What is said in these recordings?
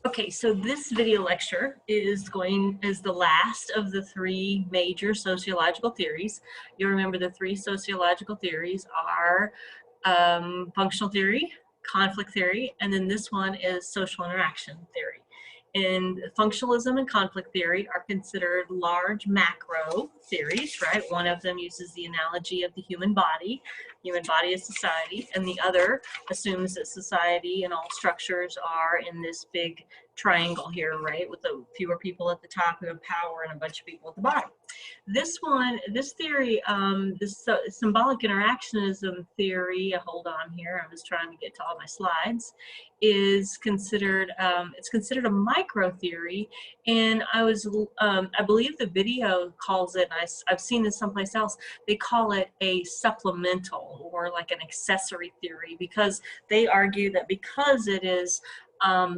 Okay, so this video lecture is the last of the three major sociological theories. You'll remember the three sociological theories are functional theory, conflict theory, and then this one is social interaction theory. And functionalism and conflict theory are considered large macro theories, right? One of them uses the analogy of the human body is society, and the other assumes that society and all structures are in this big triangle here, right? With the fewer people at the top who have power and a bunch of people at the bottom. This theory, this symbolic interactionism theory, hold on here, I'm just trying to get to all my slides, is considered, it's considered a micro theory, and I believe the video calls it, and I've seen this someplace else, they call it a supplemental or like an accessory theory, because they argue that because it is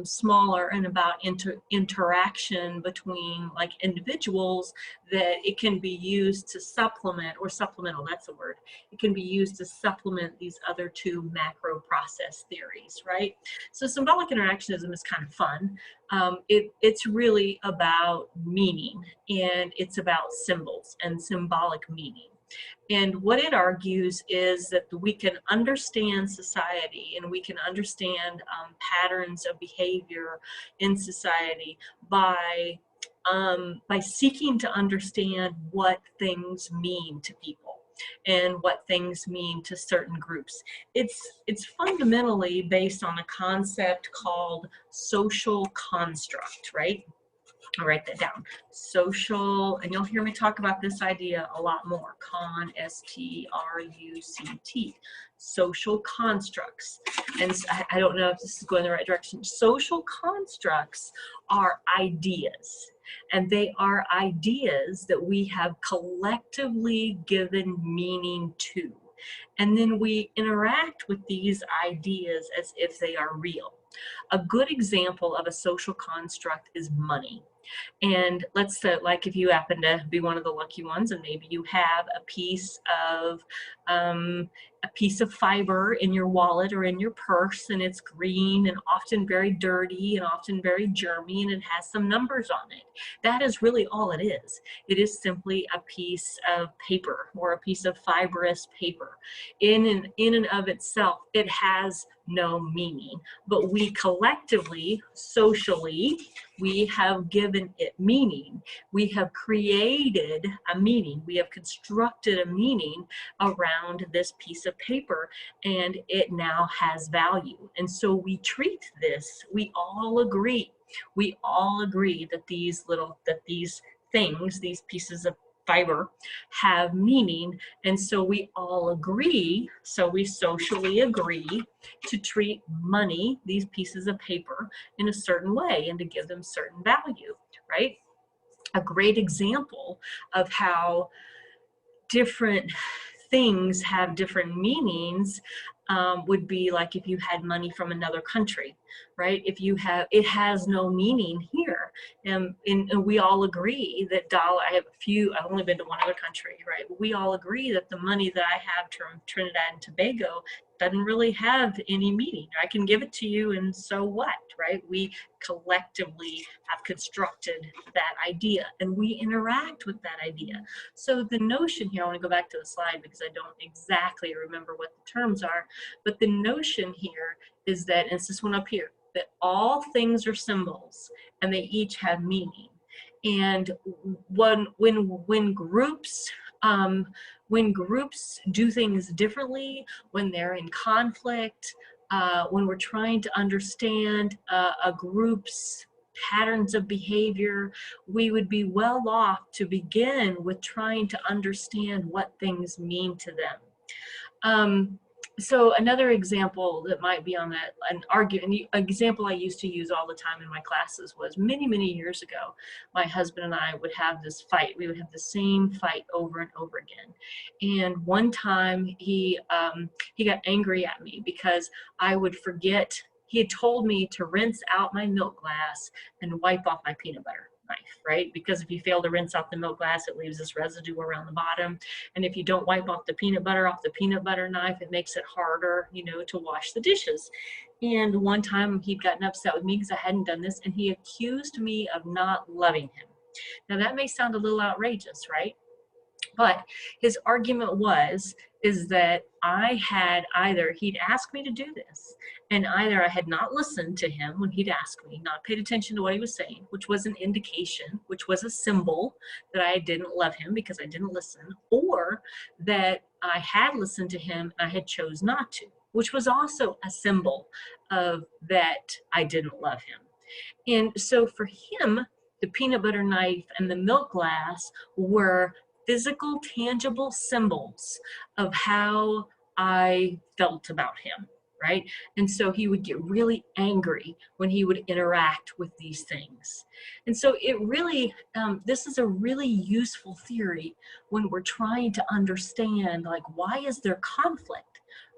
smaller and about interaction between like individuals, that it can be used to supplement, or supplemental, that's the word, it can be used to supplement these other two macro process theories, right? So symbolic interactionism is kind of fun. It's really about meaning, and it's about symbols and symbolic meaning. And what it argues is that we can understand society, and we can understand patterns of behavior in society by seeking to understand what things mean to people and what things mean to certain groups. It's fundamentally based on a concept called social construct, right? I'll write that down. Social, and you'll hear me talk about this idea a lot more. S-T-R-U-C-T. Social constructs. And I don't know if this is going the right direction. Social constructs are ideas. And they are ideas that we have collectively given meaning to. And then we interact with these ideas as if they are real. A good example of a social construct is money. And let's say, like, if you happen to be one of the lucky ones, and maybe you have a piece of fiber in your wallet or in your purse, and it's green and often very dirty and often very germy, and it has some numbers on it. That is really all it is. It is simply a piece of paper, or a piece of fibrous paper. In and of itself, it has no meaning, but we collectively, socially, we have given it meaning. We have created a meaning. We have constructed a meaning around this piece of paper, and it now has value. And so we treat this, we all agree that these things, these pieces of fiber, have meaning, and so we all agree, so we socially agree to treat money, these pieces of paper, in a certain way and to give them certain value, right? A great example of how different things have different meanings would be like if you had money from another country, right? If you have, it has no meaning here. And we all agree that I've only been to one other country, right? But we all agree that the money that I have from Trinidad and Tobago doesn't really have any meaning. I can give it to you, and so what, right? We collectively have constructed that idea, and we interact with that idea. So the notion here, I want to go back to the slide because I don't exactly remember what the terms are, but the notion here is that, and it's this one up here, that all things are symbols and they each have meaning. And when groups do things differently, when they're in conflict, when we're trying to understand a group's patterns of behavior, we would be well off to begin with trying to understand what things mean to them. So another example that might be on that, an example I used to use all the time in my classes was many, many years ago, my husband and I would have this fight. We would have the same fight over and over again. And one time he got angry at me because I would forget. He had told me to rinse out my milk glass and wipe off my peanut butter knife, right? Because if you fail to rinse out the milk glass, it leaves this residue around the bottom. And if you don't wipe off the peanut butter knife, it makes it harder, to wash the dishes. And one time he'd gotten upset with me because I hadn't done this, and he accused me of not loving him. Now that may sound a little outrageous, right? But his argument is that I had either, he'd asked me to do this, and either I had not listened to him when he'd asked me, not paid attention to what he was saying, which was an indication, which was a symbol that I didn't love him because I didn't listen, or that I had listened to him and I had chose not to, which was also a symbol of that I didn't love him. And so for him, the peanut butter knife and the milk glass were physical, tangible symbols of how I felt about him, right? And so he would get really angry when he would interact with these things. And so it really, this is a really useful theory when we're trying to understand, like, why is there conflict?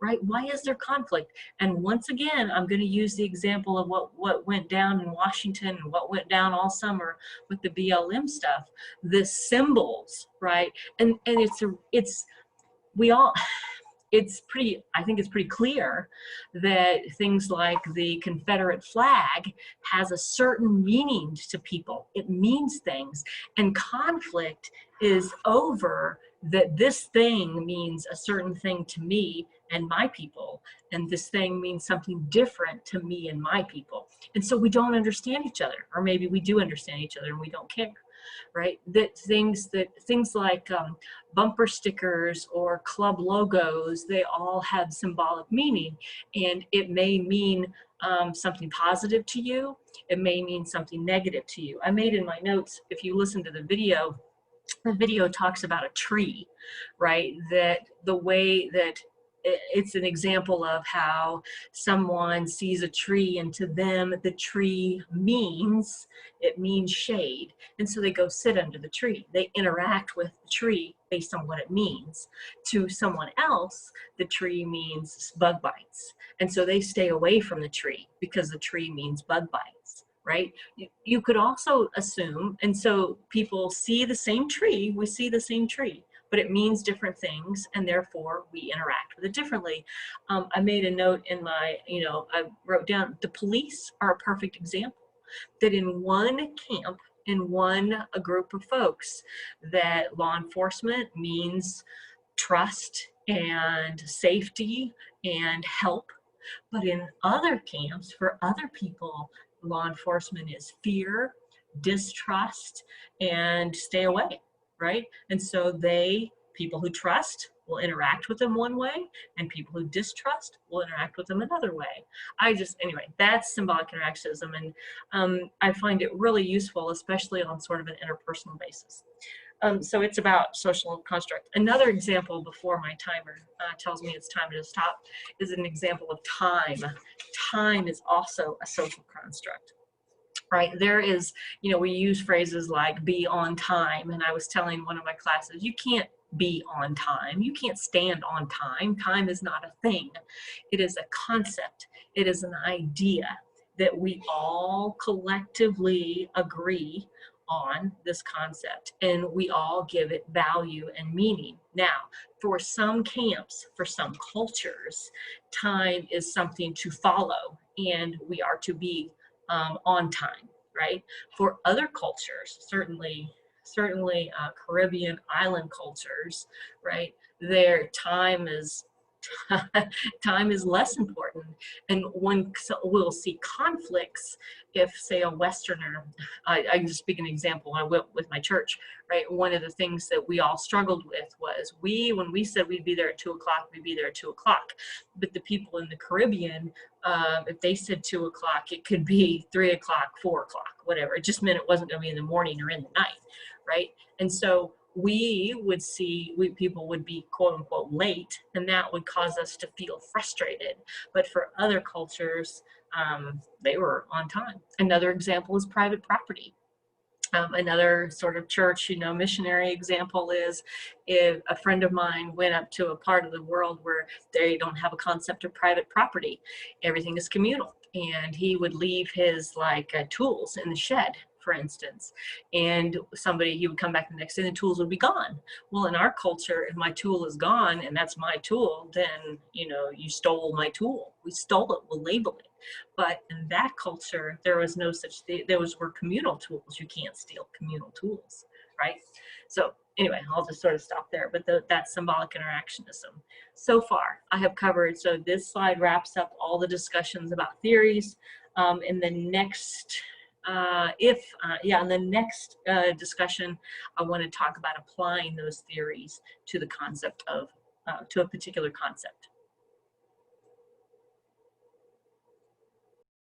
Right? Why is there conflict? And once again, I'm going to use the example of what went down in Washington and what went down all summer with the BLM stuff. The symbols, right? And we all, it's pretty, I think it's pretty clear that things like the Confederate flag has a certain meaning to people. It means things, and conflict is over that this thing means a certain thing to me and my people, and this thing means something different to me and my people. And so we don't understand each other, or maybe we do understand each other and we don't care, right? That things like bumper stickers or club logos, they all have symbolic meaning, and it may mean something positive to you. It may mean something negative to you. I made in my notes, if you listen to the video talks about a tree, right? That the way that it's an example of how someone sees a tree, and to them the tree means, it means shade, and so they go sit under the tree. They interact with the tree based on what it means. To someone else, the tree means bug bites, and so they stay away from the tree because the tree means bug bites, right? You could also assume, and so people see the same tree, we see the same tree, but it means different things, and therefore we interact with it differently. I made a note in my, I wrote down, the police are a perfect example, that in one camp, in a group of folks, that law enforcement means trust and safety and help. But in other camps, for other people, law enforcement is fear, distrust, and stay away, right? And so people who trust will interact with them one way, and people who distrust will interact with them another way. Anyway, that's symbolic interactionism, and I find it really useful, especially on sort of an interpersonal basis. So it's about social construct. Another example before my timer tells me it's time to stop is an example of time. Time is also a social construct, right? There is, we use phrases like be on time. And I was telling one of my classes, you can't be on time. You can't stand on time. Time is not a thing. It is a concept. It is an idea that we all collectively agree on, this concept, and we all give it value and meaning. Now, for some camps, for some cultures, time is something to follow, and we are to be on time, right? For other cultures, certainly Caribbean island cultures, right? Their time is time is less important, and one will see conflicts if, say, a Westerner, I can just speak an example. I went with my church, right? One of the things that we all struggled with was when we said we'd be there at 2 o'clock, we'd be there at 2 o'clock. But the people in the Caribbean, if they said 2 o'clock, it could be 3 o'clock, 4 o'clock, whatever. It just meant it wasn't going to be in the morning or in the night, right? And so people would be quote unquote late, and that would cause us to feel frustrated. But for other cultures, they were on time. Another example is private property. Another sort of church, missionary example is if a friend of mine went up to a part of the world where they don't have a concept of private property. Everything is communal. And he would leave his tools in the shed, for instance, and he would come back the next day and the tools would be gone. Well, in our culture, if my tool is gone and that's my tool, then, you stole my tool. We stole it, we'll label it. But in that culture, there was no such thing. Those were communal tools. You can't steal communal tools, right? So anyway, I'll just sort of stop there, but that's symbolic interactionism. So far, I have covered, so this slide wraps up all the discussions about theories. In the next, in the next discussion, I want to talk about applying those theories to the concept of, to a particular concept.